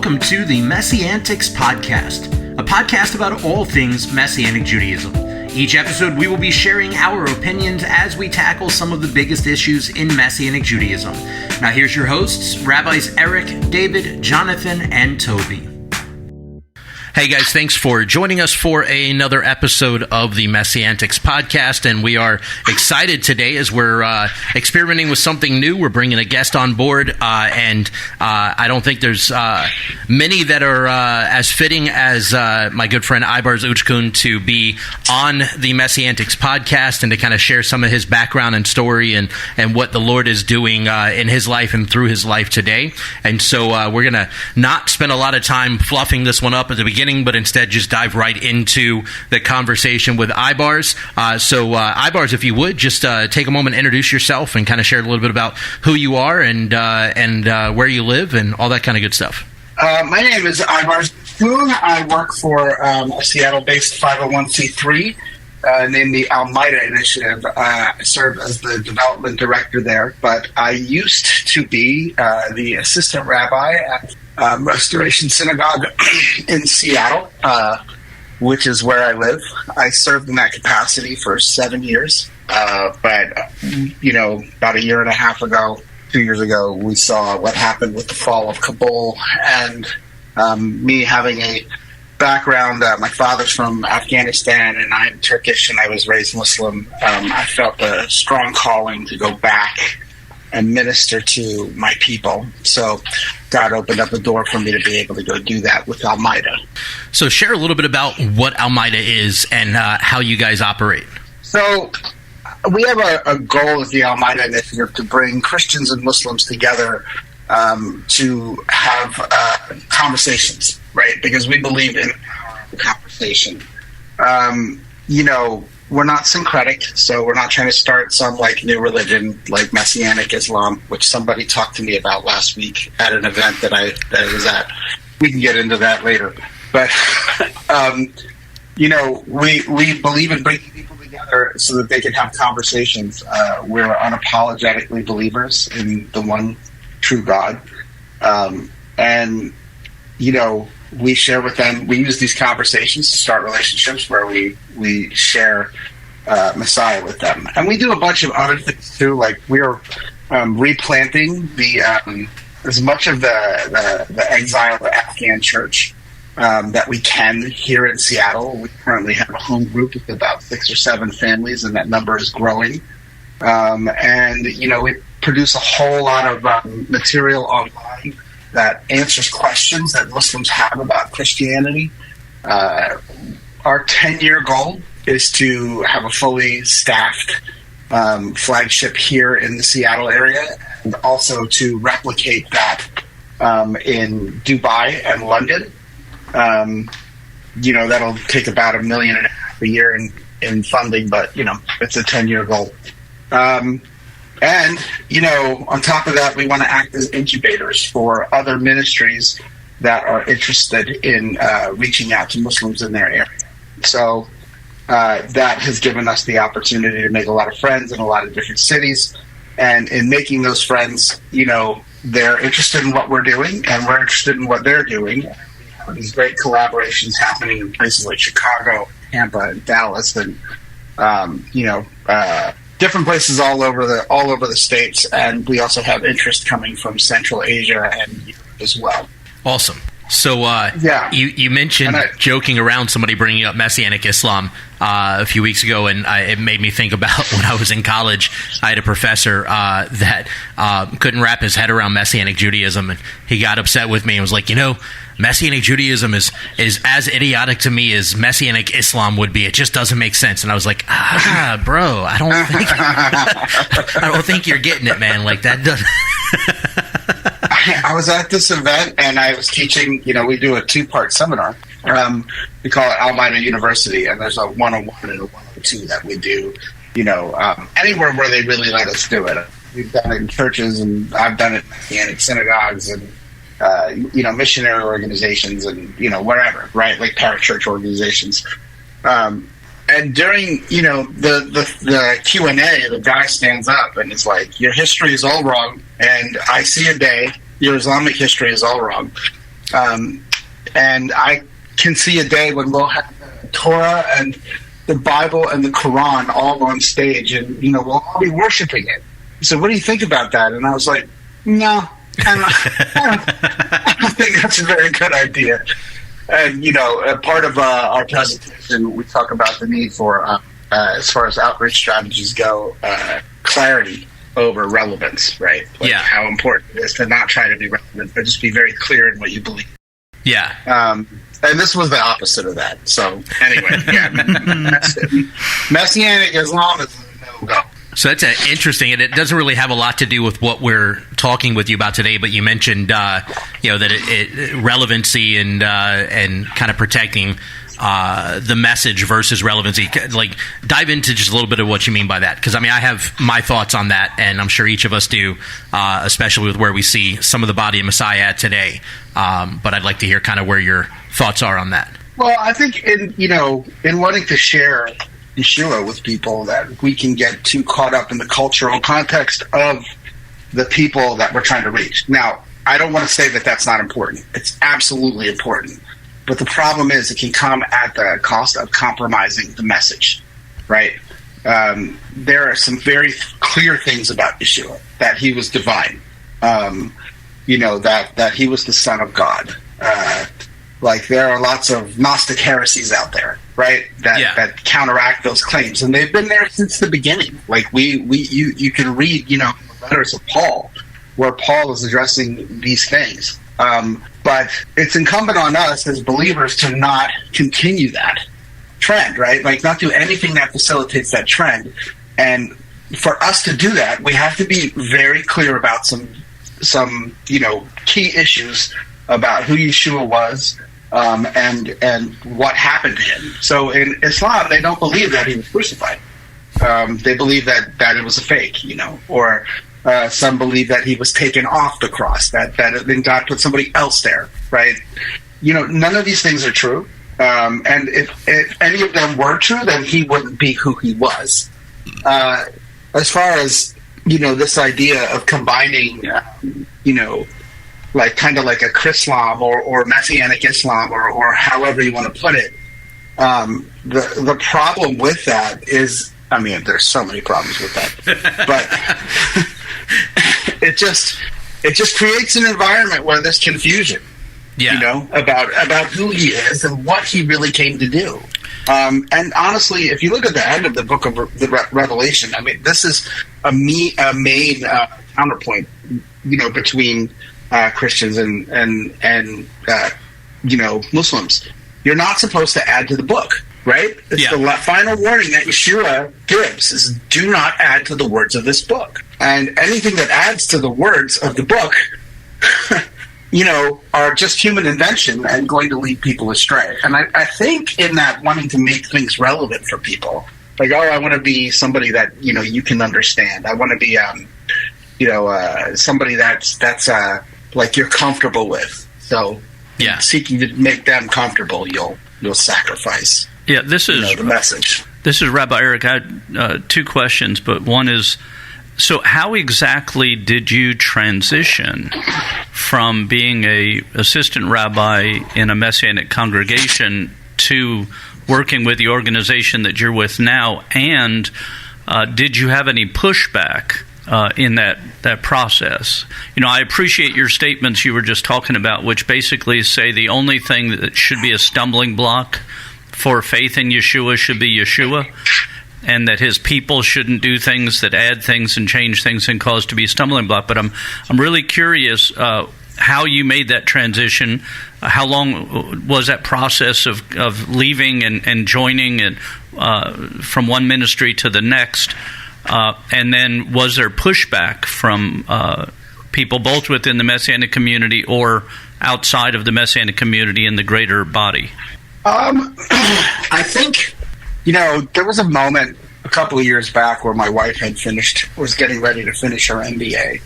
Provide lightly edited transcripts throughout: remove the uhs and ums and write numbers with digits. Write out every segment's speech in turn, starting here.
welcome to the MessianTics Podcast, a podcast about all things Messianic Judaism. Each episode, we will be sharing our opinions as we tackle some of the biggest issues in Messianic Judaism. Now, here's your hosts, Rabbis Eric, David, Jonathan, and Toby. Hey guys, thanks for joining us for another episode of the MessianTics Podcast, and we are excited today as we're experimenting with something new. We're bringing a guest on board, and I don't think there's many that are as fitting as my good friend Aybars Uckun to be on the MessianTics Podcast and to kind of share some of his background and story and what the Lord is doing in his life and through his life today. And so we're going to not spend a lot of time fluffing this one up at the beginning, but instead just dive right into the conversation with Aybars. So Aybars, if you would, just take a moment, introduce yourself, and kind of share a little bit about who you are and where you live and all that kind of good stuff. My name is Aybars Uckun. I work for a Seattle-based 501c3 named the Almeida Initiative. I serve as the development director there, but I used to be the assistant rabbi at Restoration Synagogue in Seattle, which is where I live. I served in that capacity for 7 years, but about a year and a half ago, 2 years ago, we saw what happened with the fall of Kabul, and me having a background, my father's from Afghanistan and I'm Turkish and I was raised Muslim. I felt a strong calling to go back and minister to my people. So God opened up the door for me to be able to go do that with Almeida. So share a little bit about what Almeida is and how you guys operate. So we have a goal with the Almeida Initiative to bring Christians and Muslims together to have conversations, right? Because we believe in conversation. We're not syncretic, so we're not trying to start some new religion like Messianic Islam, which somebody talked to me about last week at an event that I was at. We can get into that later. But, we believe in bringing people together so that they can have conversations. We're unapologetically believers in the one true God. We share with them, we use these conversations to start relationships where we share Messiah with them. And we do a bunch of other things too, like we're replanting as much of the exiled Afghan church that we can here in Seattle. We currently have a home group with about 6 or 7 families, and that number is growing. We produce a whole lot of material online that answers questions that Muslims have about Christianity. Our 10-year goal is to have a fully staffed flagship here in the Seattle area, and also to replicate that in Dubai and London. That'll take about $1.5 million a year in funding, but it's a 10-year goal. On top of that, we want to act as incubators for other ministries that are interested in reaching out to Muslims in their area. So that has given us the opportunity to make a lot of friends in a lot of different cities. And in making those friends, they're interested in what we're doing, and we're interested in what they're doing. We have these great collaborations happening in places like Chicago, Tampa, and Dallas, and different places all over the states, and we also have interest coming from Central Asia and Europe as well. Awesome. So you mentioned joking around somebody bringing up Messianic Islam a few weeks ago, and it made me think about when I was in college. I had a professor that couldn't wrap his head around Messianic Judaism, and he got upset with me and was like, Messianic Judaism is as idiotic to me as Messianic Islam would be. It just doesn't make sense. And I was like, bro, I don't think you're getting it, man. Like that doesn't. I was at this event and I was teaching. We do a 2-part seminar. We call it Almeida University, and there's a 101 and a 102 that we do. Anywhere where they really let us do it. We've done it in churches, and I've done it in Messianic synagogues and. Missionary organizations and, wherever, right? Like parachurch organizations. And during, the Q&A, the guy stands up and it's like, your history is all wrong. And I see a day, your Islamic history is all wrong. And I can see a day when we'll have the Torah and the Bible and the Quran all on stage, and we'll all be worshiping it. So what do you think about that? And I was like, no, I don't think that's a very good idea. And part of our presentation, we talk about the need for, as far as outreach strategies go, clarity over relevance, right? Like how important it is to not try to be relevant, but just be very clear in what you believe. Yeah. And this was the opposite of that. So anyway, Messianic Islam is a no-go. So that's interesting, and it doesn't really have a lot to do with what we're talking with you about today. But you mentioned, that relevancy and kind of protecting the message versus relevancy. Like, dive into just a little bit of what you mean by that, because I have my thoughts on that, and I'm sure each of us do, especially with where we see some of the body of Messiah at today. But I'd like to hear kind of where your thoughts are on that. Well, I think in wanting to share Yeshua with people, that we can get too caught up in the cultural context of the people that we're trying to reach. Now, I don't want to say that that's not important. It's absolutely important. But the problem is it can come at the cost of compromising the message, right? There are some very clear things about Yeshua, that he was divine, that he was the Son of God. There are lots of Gnostic heresies out there, right? That counteract those claims, and they've been there since the beginning. Like you can read, the letters of Paul, where Paul is addressing these things. But it's incumbent on us as believers to not continue that trend, right? Like, not do anything that facilitates that trend. And for us to do that, we have to be very clear about some key issues about who Yeshua was, and what happened to him. So in Islam, they don't believe that he was crucified. They believe that it was a fake, or some believe that he was taken off the cross, that then God put somebody else there, right? None of these things are true. And if any of them were true, then he wouldn't be who he was. As far as, this idea of combining, kind of like a Chrislam or Messianic Islam or however you want to put it, the problem with that is, there's so many problems with that, but it just creates an environment where there's confusion, about who he is and what he really came to do. And honestly, if you look at the end of the book of the Revelation, this is a main counterpoint, between Christians and Muslims. You're not supposed to add to the book. Right? It's the final warning that Yeshua gives is, do not add to the words of this book. And anything that adds to the words of the book, are just human invention and going to lead people astray. And I think in that wanting to make things relevant for people, like, I want to be somebody that, you can understand. I want to be, somebody that's like you're comfortable with. So seeking to make them comfortable, you'll sacrifice. Yeah, this is the message. This is Rabbi Eric. I had two questions, but one is, so how exactly did you transition from being a assistant rabbi in a Messianic congregation to working with the organization that you're with now? And did you have any pushback in that process? I appreciate your statements you were just talking about, which basically say the only thing that should be a stumbling block for faith in Yeshua should be Yeshua, and that his people shouldn't do things that add things and change things and cause to be a stumbling block. But I'm really curious how you made that transition. How long was that process of leaving and joining and from one ministry to the next? And then was there pushback from people both within the Messianic community or outside of the Messianic community in the greater body? I think, there was a moment a couple of years back where my wife was getting ready to finish her MBA.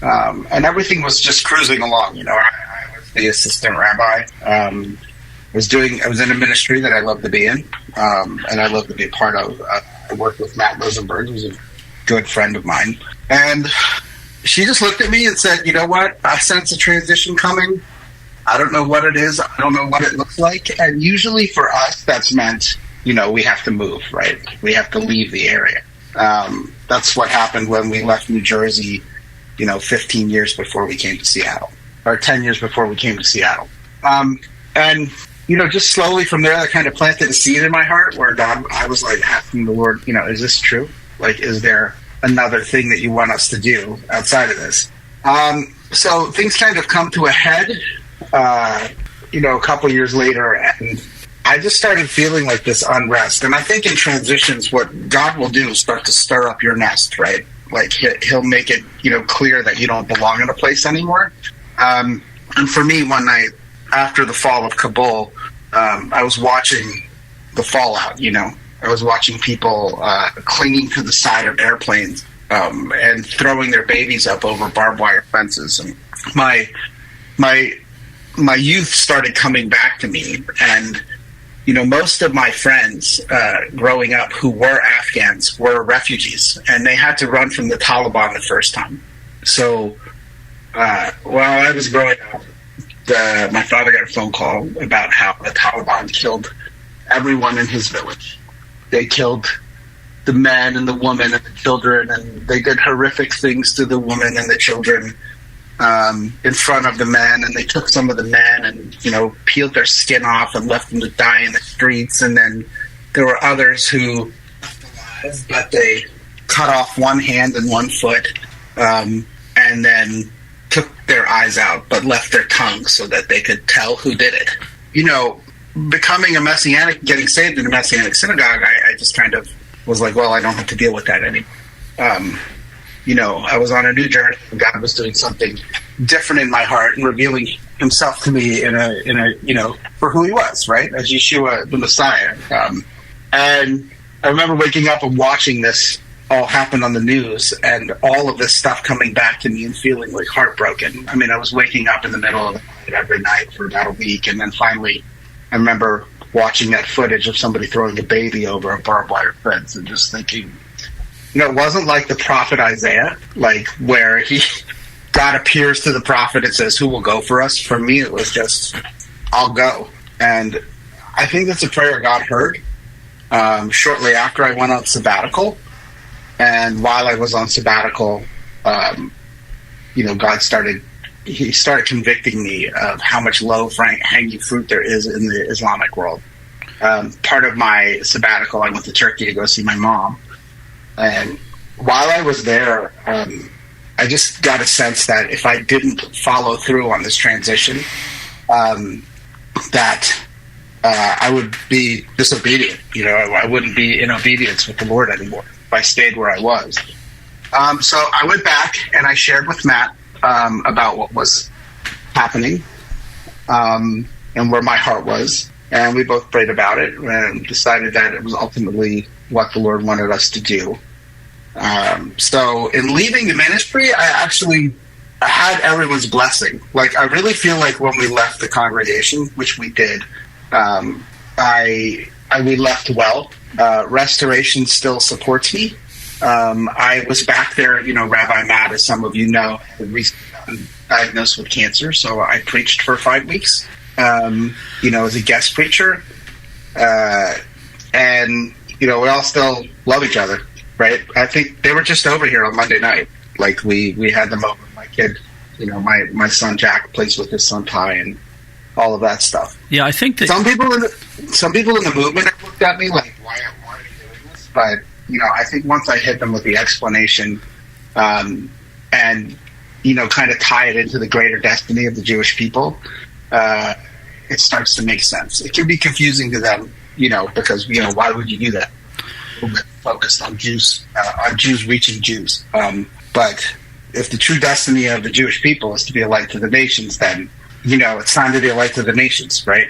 And everything was just cruising along. I was the assistant rabbi. I was in a ministry that I love to be in, and I love to be a part of. I worked with Matt Rosenberg, who's a good friend of mine. And she just looked at me and said, "You know what? I sense a transition coming. I don't know what it is. I don't know what it looks like. And usually for us, that's meant, we have to move, right? We have to leave the area. That's what happened when we left New Jersey, 15 years before we came to Seattle, or 10 years before we came to Seattle. And just slowly from there, that kind of planted a seed in my heart where I was like asking the Lord, is this true? Like, is there another thing that you want us to do outside of this? So things kind of come to a head, a couple years later, and I just started feeling like this unrest. And I think in transitions, what God will do is start to stir up your nest, right? Like he'll make it, clear that you don't belong in a place anymore. And for me, one night after the fall of Kabul, I was watching the fallout, I was watching people clinging to the side of airplanes and throwing their babies up over barbed wire fences. And my youth started coming back to me. And, most of my friends growing up who were Afghans were refugees, and they had to run from the Taliban the first time. So while I was growing up, my father got a phone call about how the Taliban killed everyone in his village. They killed the men and the women and the children, and they did horrific things to the women and the children in front of the men, and they took some of the men and, peeled their skin off and left them to die in the streets. And then there were others who left alive, but they cut off one hand and one foot, and then took their eyes out but left their tongue so that they could tell who did it. Becoming a Messianic, getting saved in a Messianic synagogue, I just kind of was like, well, I don't have to deal with that anymore. I was on a new journey, and God was doing something different in my heart and revealing himself to me in a for who he was, right? As Yeshua, the Messiah. And I remember waking up and watching this all happen on the news and all of this stuff coming back to me and feeling like heartbroken. I mean, I was waking up in the middle of the night every night for about a week, and then finally I remember watching that footage of somebody throwing a baby over a barbed wire fence and just thinking, it wasn't like the prophet Isaiah, like where God appears to the prophet and says, who will go for us? For me, it was just, I'll go. And I think that's a prayer God heard shortly after I went on sabbatical. And while I was on sabbatical, God started convicting me of how much low-hanging fruit there is in the Islamic world. Part of my sabbatical, I went to Turkey to go see my mom. And while I was there, I just got a sense that if I didn't follow through on this transition, that I would be disobedient. I wouldn't be in obedience with the Lord anymore if I stayed where I was. So I went back and I shared with Matt about what was happening and where my heart was. And we both prayed about it and decided that it was ultimately what the Lord wanted us to do. So in leaving the ministry, I had everyone's blessing. Like, I really feel like when we left the congregation, which we did, we left well. Restoration still supports me. I was back there, Rabbi Matt, as some of you know, had recently gotten diagnosed with cancer, so I preached for 5 weeks, as a guest preacher. And, we all still love each other, right? I think they were just over here on Monday night. Like, we had them over. My kid, my son Jack plays with his son Ty and all of that stuff. Yeah, I think that some people in the movement have looked at me like, why are you doing this? But I think once I hit them with the explanation, and kind of tie it into the greater destiny of the Jewish people, it starts to make sense. It can be confusing to them, because why would you do that? A little bit focused on Jews reaching Jews. But if the true destiny of the Jewish people is to be a light to the nations, then it's time to be a light to the nations, right?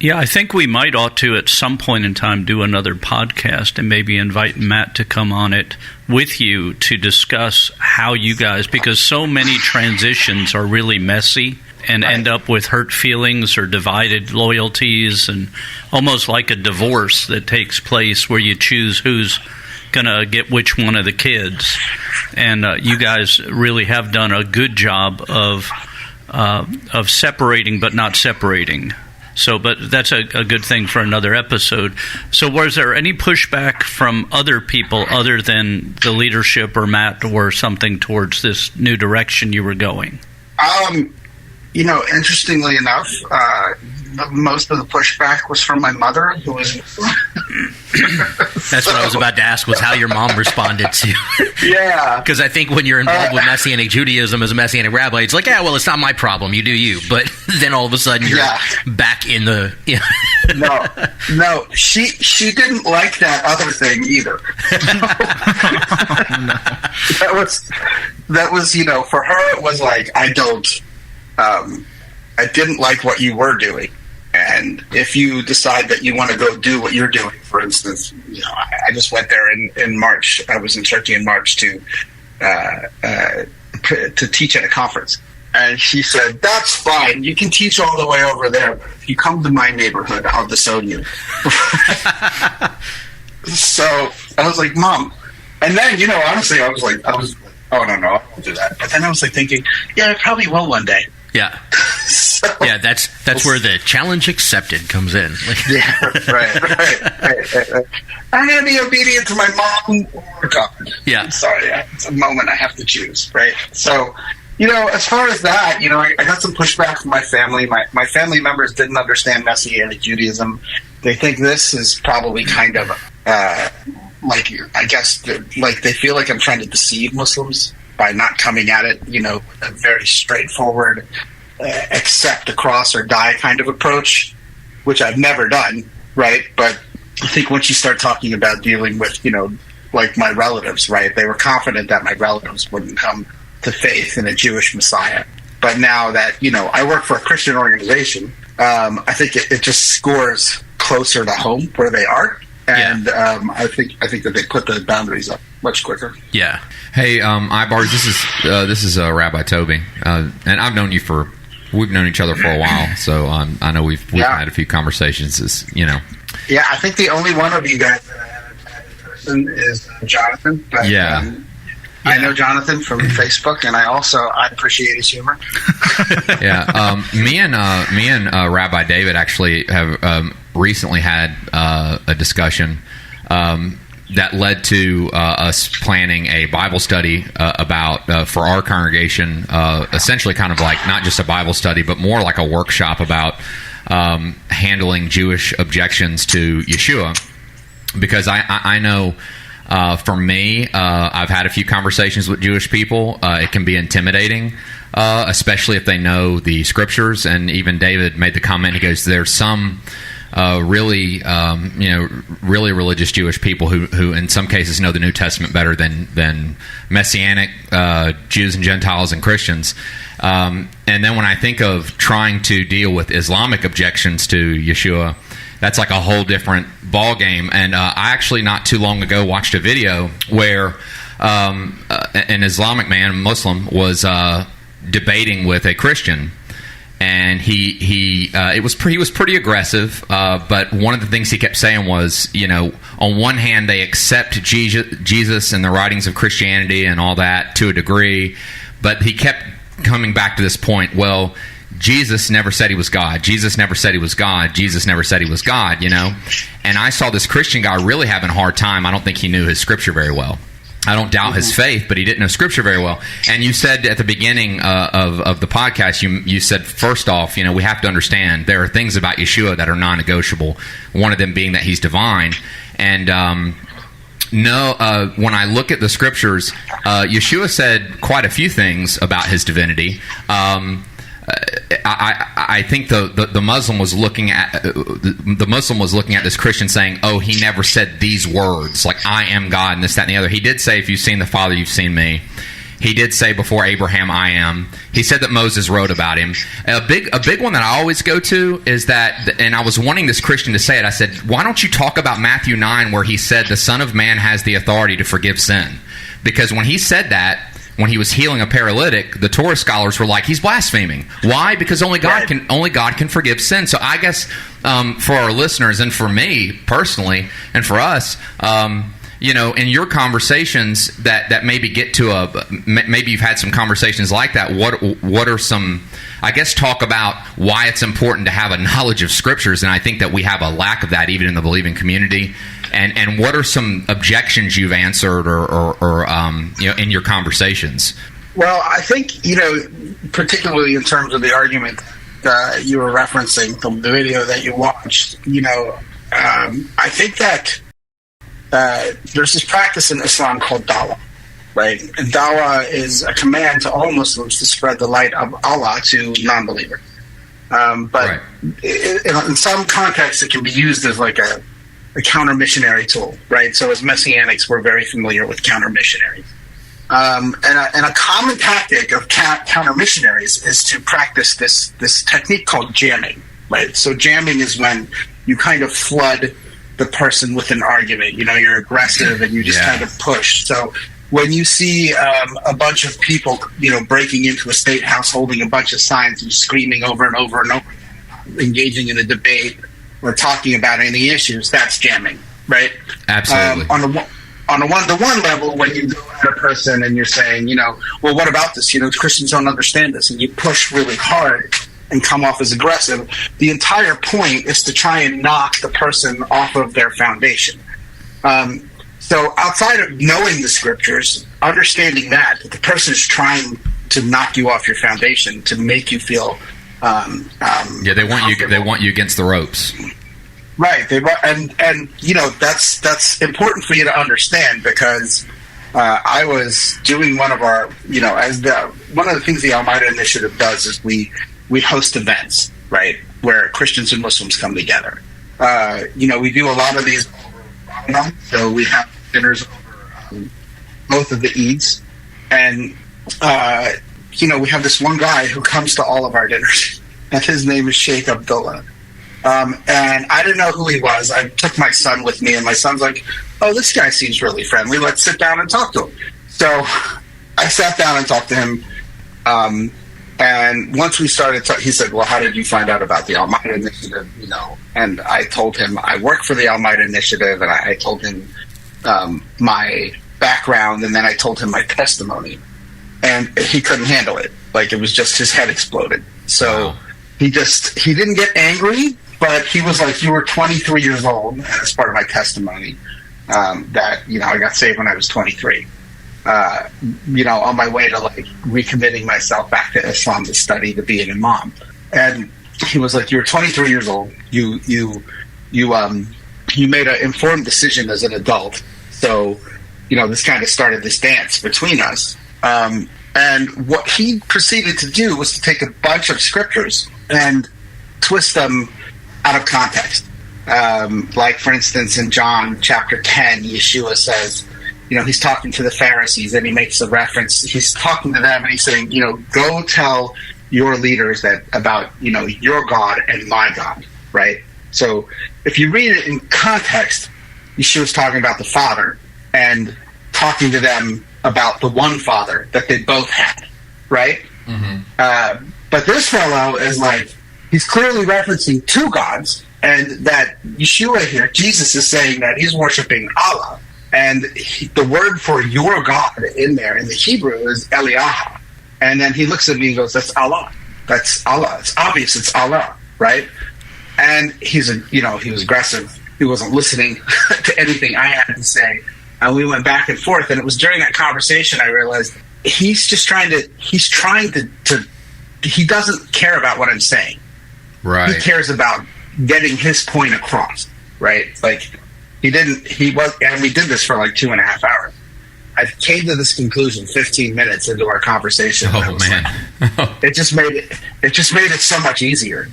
Yeah, I think we ought to, at some point in time, do another podcast and maybe invite Matt to come on it with you to discuss how you guys, because so many transitions are really messy and end up with hurt feelings or divided loyalties, and almost like a divorce that takes place where you choose who's going to get which one of the kids. And you guys really have done a good job of of separating but not separating. So, but that's a good thing for another episode. So was there any pushback from other people other than the leadership or Matt or something towards this new direction you were going? Interestingly enough, most of the pushback was from my mother, who was... That's what I was about to ask, was how your mom responded to... Yeah. Because I think when you're involved with Messianic Judaism as a Messianic rabbi, it's like, yeah, well, it's not my problem. You do you. But then all of a sudden you're back in the... No. She didn't like that other thing either. That was, for her, it was like, I didn't like what you were doing. And if you decide that you want to go do what you're doing, for instance, I just went there in March. I was in Turkey in March to teach at a conference. And she said, that's fine. You can teach all the way over there. But if you come to my neighborhood, I'll disown you. So I was like, Mom. And then, honestly, I was like, oh, no, I won't do that. But then I was like thinking, yeah, I probably will one day. Yeah. Yeah, that's where the challenge accepted comes in. Yeah, right. I'm going to be obedient to my mom or God. Yeah. Sorry, it's a moment I have to choose, right? So, as far as that, I got some pushback from my family. My family members didn't understand Messianic Judaism. They think this is probably kind of, I guess, they feel like I'm trying to deceive Muslims by not coming at it, a very straightforward, accept the cross or die kind of approach, which I've never done, right? But I think once you start talking about dealing with, like my relatives, right? They were confident that my relatives wouldn't come to faith in a Jewish Messiah. But now that, I work for a Christian organization, I think it just scores closer to home where they are. And I think that they put the boundaries up much quicker. Yeah. Hey, Aybars, this is Rabbi Toby, and we've known each other for a while, so I know we've had a few conversations. Yeah, I think the only one of you guys that I haven't had in person is Jonathan. But, I know Jonathan from Facebook, and I appreciate his humor. Yeah, me and Rabbi David actually have recently had a discussion that led to us planning a Bible study about for our congregation, essentially kind of like not just a Bible study, but more like a workshop about handling Jewish objections to Yeshua. Because I know for me, I've had a few conversations with Jewish people. It can be intimidating, especially if they know the scriptures. And even David made the comment, he goes, there's some really religious Jewish people who in some cases know the New Testament better than Messianic Jews and Gentiles and Christians. And then when I think of trying to deal with Islamic objections to Yeshua, that's like a whole different ball game. And I actually not too long ago watched a video where an Islamic man, Muslim, was debating with a Christian. And he was pretty aggressive, but one of the things he kept saying was, on one hand they accept Jesus and the writings of Christianity and all that to a degree, but he kept coming back to this point. Well, Jesus never said he was God. Jesus never said he was God. Jesus never said he was God. And I saw this Christian guy really having a hard time. I don't think he knew his scripture very well. I don't doubt his faith, but he didn't know scripture very well. And you said at the beginning of the podcast, you said, first off, we have to understand there are things about Yeshua that are non-negotiable, one of them being that he's divine. And when I look at the scriptures, Yeshua said quite a few things about his divinity. I think the Muslim was looking at this Christian saying, "Oh, he never said these words like I am God and this, that, and the other." He did say, "If you've seen the Father, you've seen me." He did say, "Before Abraham, I am." He said that Moses wrote about him. A big one that I always go to is that, and I was wanting this Christian to say it. I said, "Why don't you talk about Matthew 9, where he said the Son of Man has the authority to forgive sin?" Because when he said that, when he was healing a paralytic, the Torah scholars were like, he's blaspheming. Why? Because only God can forgive sin. So I guess for our listeners and for me personally and for us, in your conversations that maybe get to maybe you've had some conversations like that. What are some, I guess, talk about why it's important to have a knowledge of scriptures, and I think that we have a lack of that even in the believing community. And what are some objections you've answered or in your conversations? Well, I think, particularly in terms of the argument you were referencing, the video that you watched, I think that there's this practice in Islam called dawah, right? And dawah is a command to all Muslims to spread the light of Allah to non-believers. But right. In some contexts, it can be used as like a counter-missionary tool, right? So as Messianics, we're very familiar with counter-missionaries. And a common tactic of counter-missionaries is to practice this technique called jamming, right? So jamming is when you kind of flood the person with an argument. You're aggressive and you just kind of push. So when you see a bunch of people, breaking into a state house holding a bunch of signs and screaming over and over and over, engaging in a debate or talking about any issues, that's jamming, right? Absolutely. On a one-to-one level, when you go at a person and you're saying, well, what about this? Christians don't understand this, and you push really hard and come off as aggressive, the entire point is to try and knock the person off of their foundation. So outside of knowing the scriptures, understanding that the person is trying to knock you off your foundation, to make you feel they want you against the ropes. Right, and that's important for you to understand, because I was doing one of our one of the things the Almeida Initiative does is we host events, right, where Christians and Muslims come together. We do a lot of these over, so we have dinners over both of the Eids, and we have this one guy who comes to all of our dinners, and his name is Sheikh Abdullah. And I didn't know who he was. I took my son with me, and my son's like, oh, this guy seems really friendly. Let's sit down and talk to him. So I sat down and talked to him. And once we started, he said, well, how did you find out about the Almeida Initiative? And I told him I work for the Almeida Initiative, and I told him my background, and then I told him my testimony. And he couldn't handle it. Like, it was just, his head exploded. So wow. He didn't get angry, but he was like, you were 23 years old, and as part of my testimony, that, I got saved when I was 23. On my way to like recommitting myself back to Islam to study to be an imam. And he was like, you were 23 years old. You made an informed decision as an adult. So, this kind of started this dance between us. And what he proceeded to do was to take a bunch of scriptures and twist them out of context. Like, for instance, in John chapter 10, Yeshua says, he's talking to the Pharisees, and he makes a reference. He's talking to them, and he's saying, go tell your leaders that about, your God and my God, right? So if you read it in context, Yeshua's talking about the Father and talking to them about the one Father that they both had, right? Mm-hmm. But this fellow is like, he's clearly referencing two gods, and that Yeshua here, Jesus, is saying that he's worshiping Allah. And the word for your God in there, in the Hebrew, is Eliyahu. And then he looks at me and goes, that's Allah. That's Allah. It's obvious it's Allah, right? And he was aggressive. He wasn't listening to anything I had to say. And we went back and forth. And it was during that conversation I realized he doesn't care about what I'm saying. Right. He cares about getting his point across, right? Like, and we did this for like 2.5 hours. I came to this conclusion 15 minutes into our conversation. Oh man. It just made it so much easier,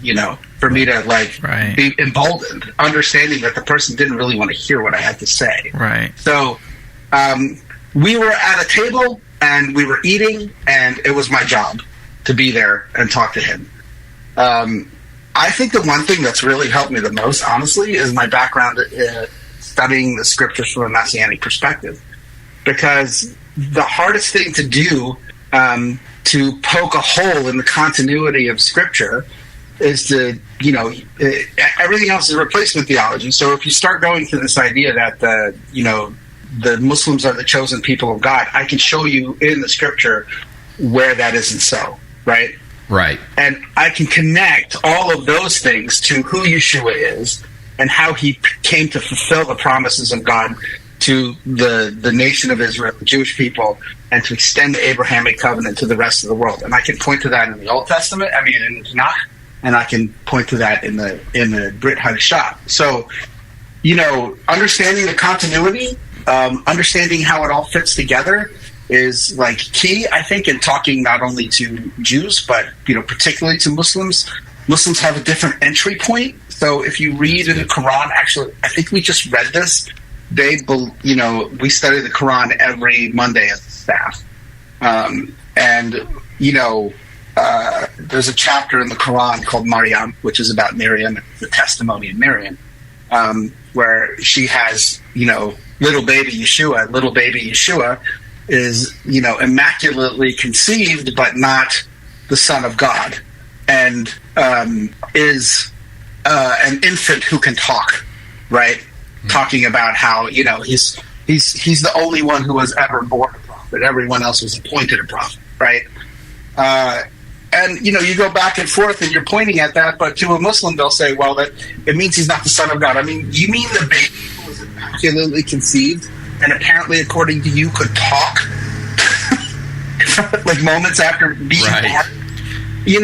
for me to be emboldened, understanding that the person didn't really want to hear what I had to say. Right. So, we were at a table and we were eating, and it was my job to be there and talk to him. I think the one thing that's really helped me the most, honestly, is my background studying the scriptures from a Messianic perspective. Because the hardest thing to do to poke a hole in the continuity of Scripture is to, everything else is replacement theology. So if you start going to this idea that the Muslims are the chosen people of God, I can show you in the scripture where that isn't so, right? Right. And I can connect all of those things to who Yeshua is and how he came to fulfill the promises of God to the nation of Israel, the Jewish people, and to extend the Abrahamic covenant to the rest of the world. And I can point to that in the Old Testament, in the Tanakh, and I can point to that in the Brit Hadashah. So, understanding the continuity, understanding how it all fits together is like key, I think, in talking not only to Jews, but, particularly to Muslims. Muslims have a different entry point. So if you read in the Quran, actually, I think we just read this. We study the Quran every Monday as a staff. There's a chapter in the Quran called Maryam, which is about Miriam, the testimony of Miriam, where she has, little baby Yeshua is, immaculately conceived, but not the Son of God, and is an infant who can talk, right? Talking about how, he's the only one who was ever born a prophet. Everyone else was appointed a prophet, right? And, you go back and forth and you're pointing at that, but to a Muslim, they'll say, well, that it means he's not the Son of God. I mean, you mean the baby who was immaculately conceived and apparently, according to you, could talk like moments after being born? They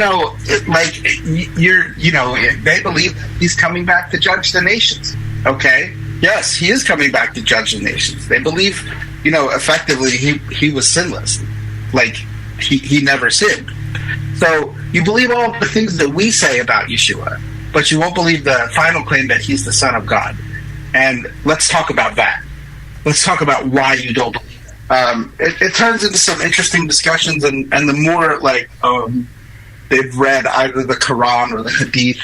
believe that he's coming back to judge the nations. Okay. Yes, he is coming back to judge the nations. They believe, effectively he was sinless. Like he never sinned. So you believe all the things that we say about Yeshua, but you won't believe the final claim that he's the Son of God. And let's talk about that. Let's talk about why you don't believe it. It turns into some interesting discussions, and the more they've read either the Quran or the Hadith.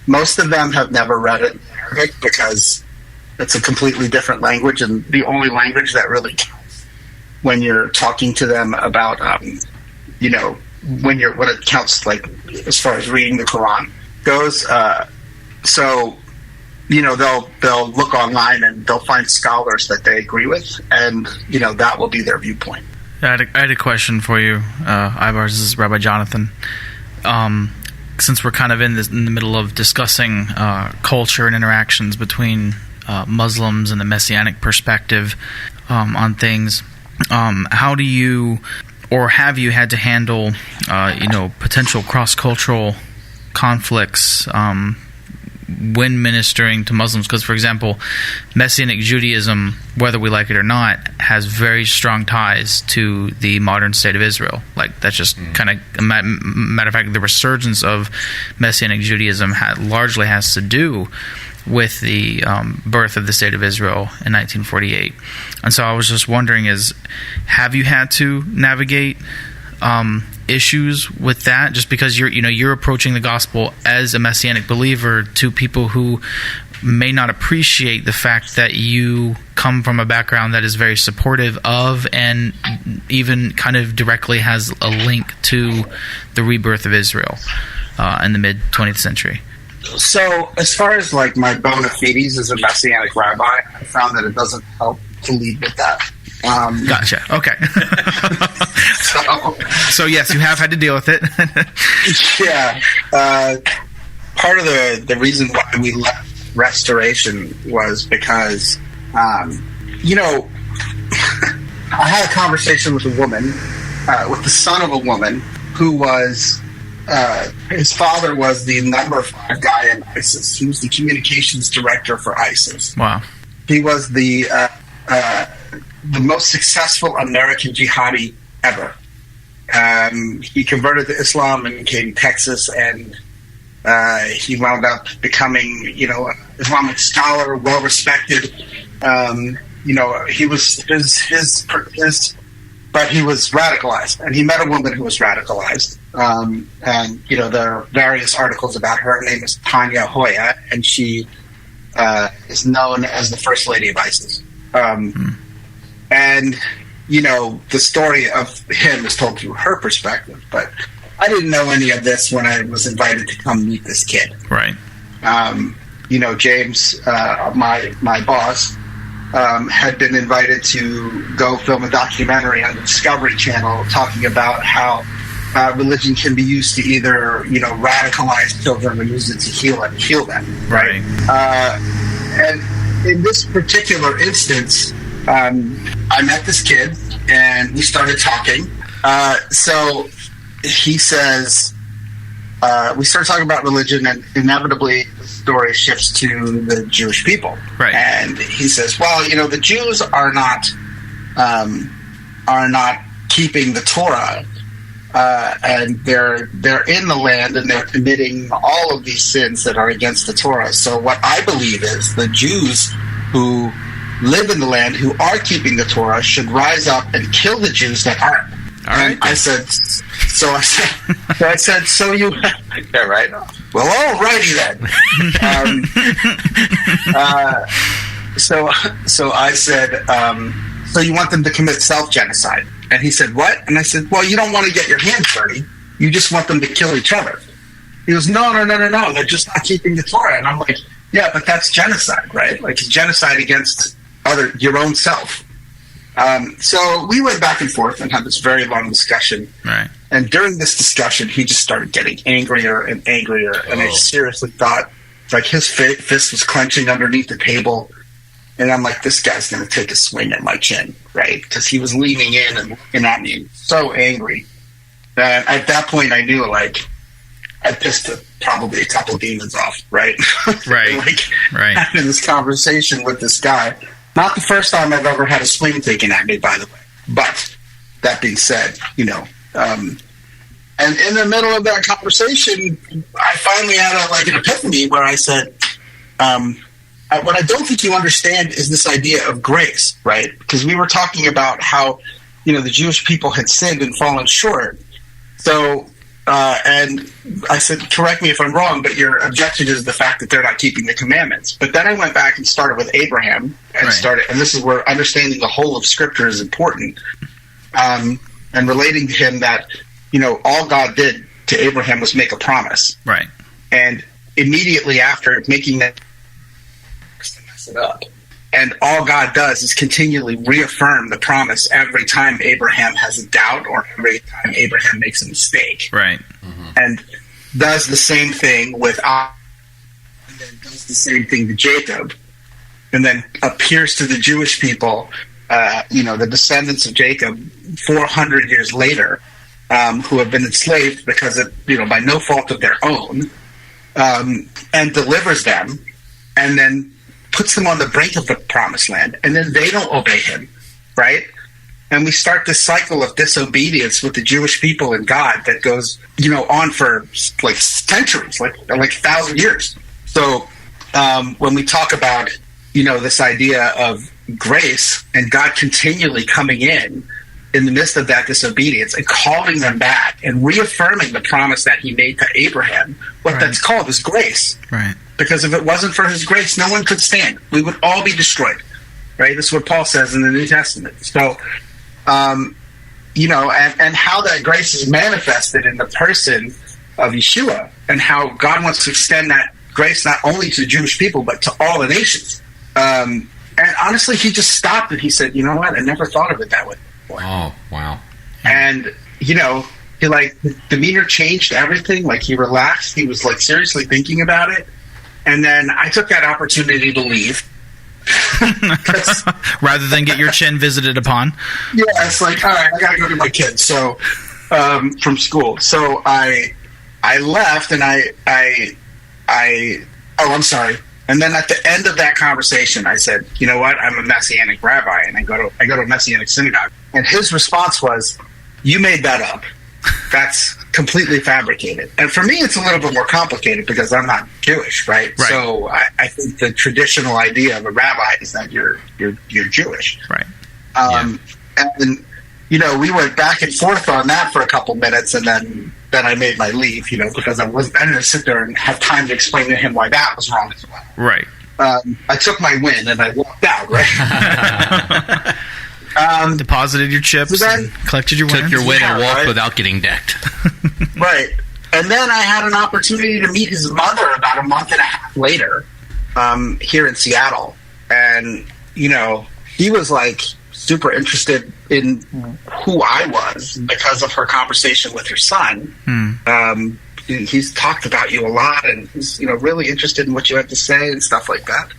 Most of them have never read it in Arabic because it's a completely different language, and the only language that really counts when you're talking to them about, when it counts, like as far as reading the Quran goes. They'll look online and they'll find scholars that they agree with, and that will be their viewpoint. I had a question for you, Aybars. This is Rabbi Jonathan. Since we're kind of in the middle of discussing culture and interactions between Muslims and the Messianic perspective on things, how do you, or have you had to handle, potential cross-cultural conflicts when ministering to Muslims? Because, for example, Messianic Judaism, whether we like it or not, has very strong ties to the modern state of Israel. Like, that's just kind of, matter of fact, the resurgence of Messianic Judaism largely has to do with the birth of the state of Israel in 1948. And so I was just wondering, have you had to navigate issues with that, just because you're approaching the gospel as a Messianic believer to people who may not appreciate the fact that you come from a background that is very supportive of, and even kind of directly has a link to the rebirth of Israel in the mid 20th century? So as far as like my bona fides as a Messianic rabbi, I found that it doesn't help to lead with that. Gotcha. Okay. So yes, you have had to deal with it. Yeah. Part of the reason why we left Restoration was because, I had a conversation with a woman, with the son of a woman who was, his father was the number 5 guy in ISIS. He was the communications director for ISIS. Wow. He was the most successful American jihadi ever. He converted to Islam in Texas, and he wound up becoming, an Islamic scholar, well respected. He was but he was radicalized, and he met a woman who was radicalized. And there are various articles about her. Her name is Tanya Hoya, and she is known as the First Lady of ISIS. And, the story of him is told through her perspective, but I didn't know any of this when I was invited to come meet this kid. Right. James, my boss, had been invited to go film a documentary on the Discovery Channel talking about how religion can be used to either, radicalize children or use it to heal them. Right. And in this particular instance, I met this kid and we started talking. So he says, we started talking about religion, and inevitably the story shifts to the Jewish people. Right. And he says, well, the Jews are not keeping the Torah, and they're in the land and they're committing all of these sins that are against the Torah. So what I believe is the Jews who live in the land, who are keeping the Torah, should rise up and kill the Jews that aren't. All right. And I said, so you, yeah, right. Well, all righty then. So I said, so you want them to commit self-genocide? And he said, what? And I said, well, you don't want to get your hands dirty. You just want them to kill each other. He goes, no. They're just not keeping the Torah. And I'm like, yeah, but that's genocide, right? Like, it's genocide against your own self. So we went back and forth and had this very long discussion. Right. And during this discussion, he just started getting angrier and angrier. And I seriously thought, like, his fist was clenching underneath the table. And I'm like, this guy's going to take a swing at my chin, right? Because he was leaning in and looking at me, so angry. And at that point, I knew, like, I pissed probably a couple demons off, right? Right. Right. Having this conversation with this guy. Not the first time I've ever had a swing taken at me, by the way. But that being said, and in the middle of that conversation, I finally had an epiphany where I said, what I don't think you understand is this idea of grace, right? Because we were talking about how, the Jewish people had sinned and fallen short. So, and I said, correct me if I'm wrong, but your objection is the fact that they're not keeping the commandments. But then I went back and started with Abraham and this is where understanding the whole of Scripture is important, and relating to him that, all God did to Abraham was make a promise. Right. And immediately after making that, mess it up. And all God does is continually reaffirm the promise every time Abraham has a doubt or every time Abraham makes a mistake. Right. Mm-hmm. And does the same thing with Isaac, and then does the same thing to Jacob, and then appears to the Jewish people, the descendants of Jacob 400 years later, who have been enslaved because of, by no fault of their own, and delivers them, and then puts them on the brink of the promised land, and then they don't obey him, right? And we start this cycle of disobedience with the Jewish people and God that goes, on for like centuries, like 1,000 years. So when we talk about, this idea of grace and God continually coming in the midst of that disobedience and calling them back and reaffirming the promise that he made to Abraham, what that's called is grace. Right. Because if it wasn't for his grace, no one could stand. We would all be destroyed, right? This is what Paul says in the New Testament. So, and how that grace is manifested in the person of Yeshua, and how God wants to extend that grace not only to Jewish people, but to all the nations. And honestly, he just stopped and he said, you know what? I never thought of it that way before. Oh, wow. And, he his demeanor changed everything. Like, he relaxed. He was, seriously thinking about it. And then I took that opportunity to leave. Rather than get your chin visited upon. Yeah, it's like, all right, I got to go get my kids. So, from school. So I left, and I'm sorry. And then at the end of that conversation, I said, you know what? I'm a Messianic rabbi, and I go to a Messianic synagogue. And his response was, you made that up. That's completely fabricated. And for me, it's a little bit more complicated because I'm not Jewish, right? So I think the traditional idea of a rabbi is that you're Jewish. Right. And we went back and forth on that for a couple minutes, and then I made my leave, because I didn't sit there and have time to explain to him why that was wrong as well. Right. I took my win and I walked out, right? Deposited your chips, and collected your wins. Took your win and walked without getting decked. Right. And then I had an opportunity to meet his mother about a month and a half later, here in Seattle. And he was like super interested in who I was because of her conversation with her son. He's talked about you a lot, and he's really interested in what you have to say and stuff like that.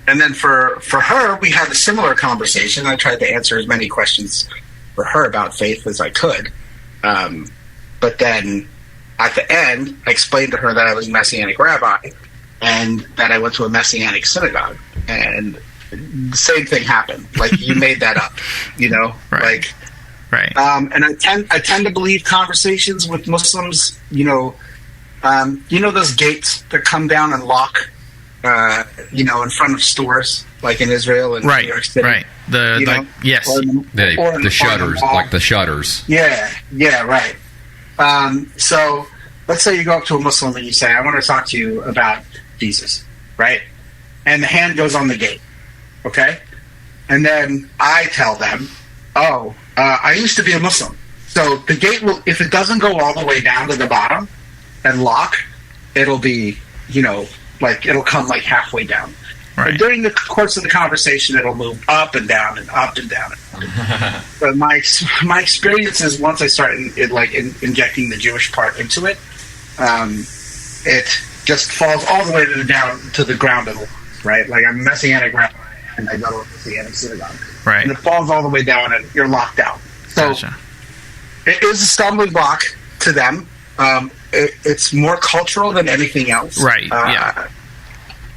And then for her, we had a similar conversation. I tried to answer as many questions for her about faith as I could. But then at the end, I explained to her that I was a Messianic rabbi and that I went to a Messianic synagogue. And the same thing happened. Like, you made that up, Right. Right. And I tend to believe conversations with Muslims, those gates that come down and lock, in front of stores, like in Israel and New York City. Right. Yes. The shutters, like the shutters. Yeah, right. So let's say you go up to a Muslim and you say, I want to talk to you about Jesus, right? And the hand goes on the gate, okay? And then I tell them, I used to be a Muslim. So the gate will, if it doesn't go all the way down to the bottom and lock, it'll be, it'll come like halfway down. Right. And during the course of the conversation, it'll move up and down and up and down. But my experience is once I start injecting the Jewish part into it, it just falls all the way down to the ground of the right? Like, I'm a Messianic rabbi and I go to a Messianic synagogue. Right. And it falls all the way down and you're locked out. So gotcha. It is a stumbling block to them. It's more cultural than anything else. Right, yeah.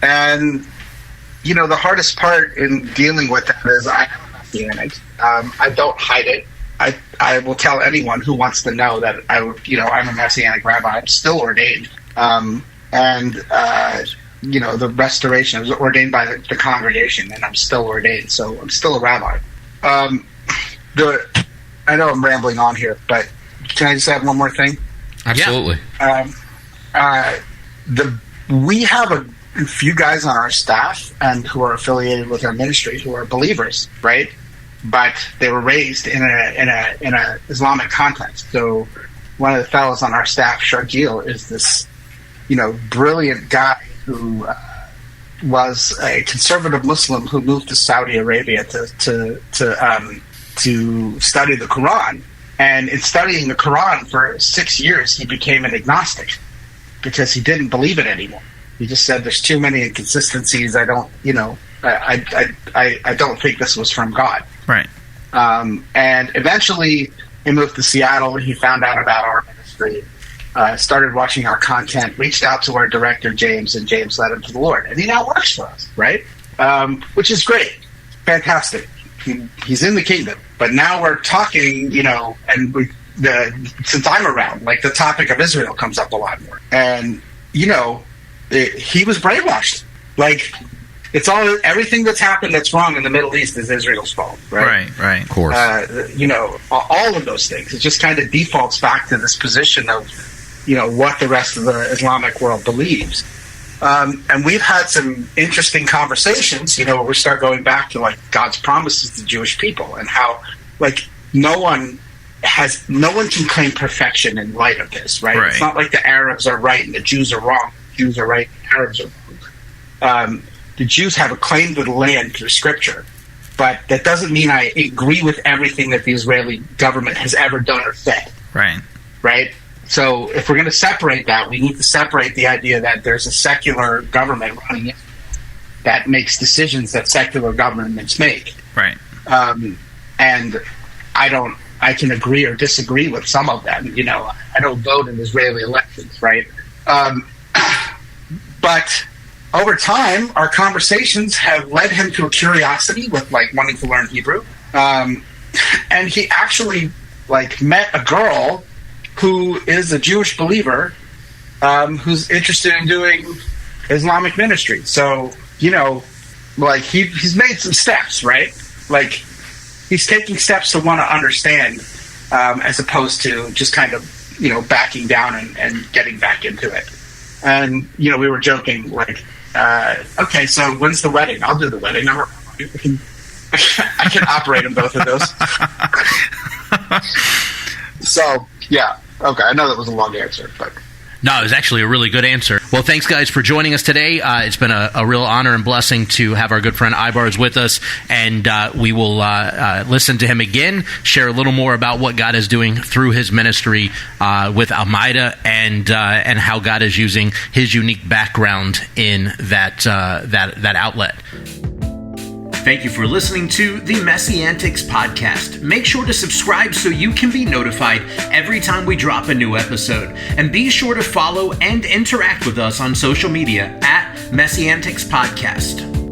And, the hardest part in dealing with that is I'm a Messianic. I don't hide it. I will tell anyone who wants to know that I'm a Messianic rabbi. I'm still ordained. The restoration, I was ordained by the congregation, and I'm still ordained, so I'm still a rabbi. I know I'm rambling on here, but can I just add one more thing? Absolutely. We have a few guys on our staff and who are affiliated with our ministry who are believers, right? But they were raised in a Islamic context. So one of the fellows on our staff, Shargil, is this brilliant guy who was a conservative Muslim who moved to Saudi Arabia to study the Quran. And in studying the Quran for 6 years, he became an agnostic because he didn't believe it anymore. He just said, "There's too many inconsistencies. I don't, I don't think this was from God." Right. And eventually, he moved to Seattle. He found out about our ministry, started watching our content, reached out to our director, James, and James led him to the Lord. And he now works for us, right? Which is great. Fantastic. He's in the kingdom. But now we're talking, and since I'm around, like, the topic of Israel comes up a lot more. And, he was brainwashed. Like, it's everything that's happened that's wrong in the Middle East is Israel's fault, right? Right. Of course. All of those things. It just kind of defaults back to this position of, what the rest of the Islamic world believes. And we've had some interesting conversations, where we start going back to, like, God's promises to Jewish people and how, like, no one can claim perfection in light of this, right? It's not like the Arabs are right and the Jews are wrong. The Jews are right and the Arabs are wrong. The Jews have a claim to the land through Scripture, but that doesn't mean I agree with everything that the Israeli government has ever done or said. Right? So if we're going to separate that, we need to separate the idea that there's a secular government running it that makes decisions that secular governments make. Right. And I can agree or disagree with some of them. I don't vote in Israeli elections, right? But over time, our conversations have led him to a curiosity with, like, wanting to learn Hebrew. And he actually, like, met a girl who is a Jewish believer, who's interested in doing Islamic ministry. So, like, he's made some steps, right? Like, he's taking steps to want to understand, as opposed to just kind of, backing down and getting back into it. And, we were joking, like, okay, so when's the wedding? I'll do the wedding. I can operate in both of those. So, yeah. Okay, I know that was a long answer, but No, it was actually a really good answer. Well, thanks, guys, for joining us today. It's been a real honor and blessing to have our good friend Aybars with us, and we will listen to him again, share a little more about what God is doing through his ministry with Almeida, and how God is using his unique background in that outlet. Thank you for listening to the MessianTics Podcast. Make sure to subscribe so you can be notified every time we drop a new episode. And be sure to follow and interact with us on social media at MessianTics Podcast.